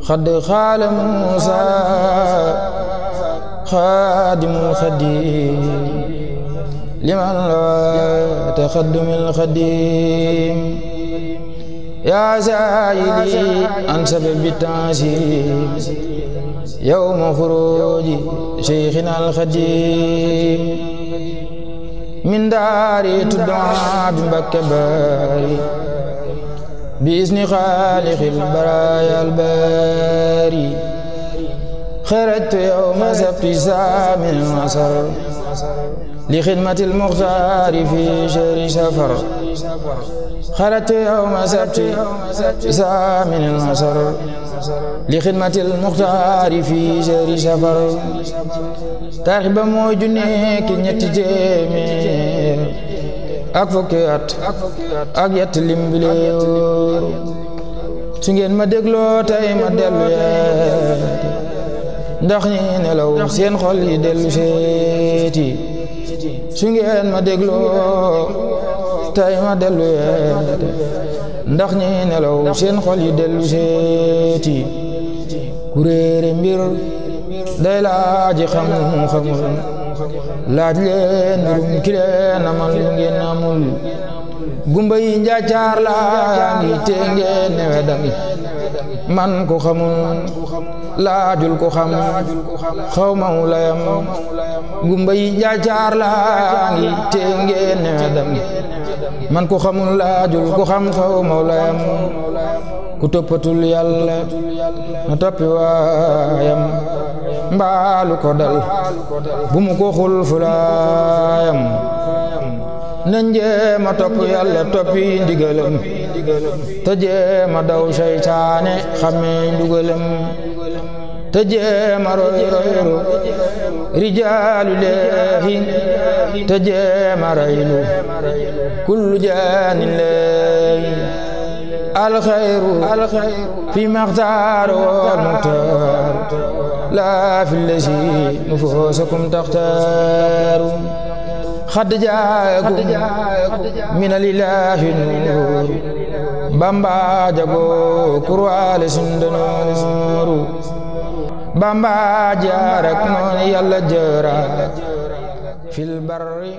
خد خال موسى خادم الخديم لمن لا تخدم الخديم يا سائلي عن سبب التعسير يوم خروج شيخنا الخديم من دار تدعى بمبكى باري بإذن خالق البرايا الباري خرجت يوم سبت سامي العصر لخدمة المختار في شهر سفر خرجت يوم سبت سامي العصر لخدمة المختار في شهر سفر ترحب موجني كي ñetti téeméer ak fukki at ak yett lim bi leew su ngeen ma dégloo tey ma dellu yeete ndax ñi nelaw seen xol yi dellu seeti su ngeen ma dégloo tey ma dellu yeete ndax ñi nelaw seen xol yi dellu seeti ku réere mbir day laaji xam-xamul laaj leen mbirum ki leen amal lu ngeen amul gumba yi njaacaar laa ngi te ngeen newe dami man ko xamul laajul ko xam xaw ma layam gumba yi njaacaar laa ngi te ngeen newe dami man ko xamul laajul ko xam xaw ma layam ku toppatul yàlla na toppi waayam mbaalu ko dal bu mu ko xul fulaayam nañ jéema topp yàlla toppi ndigalam te jéema daw seytaane xamee ndugalam te jéema roy royru rijaalu leehi te jéema raylu kullu jaanin leehi alxayru fi maxtaar wal muxtaar laa fi lasi nufuusakum taxtaaru xad jaakum minal ilaahi nuur Bamba jago kurwaale sundanooru Bamba jaarak noon yàlla jëra fil barri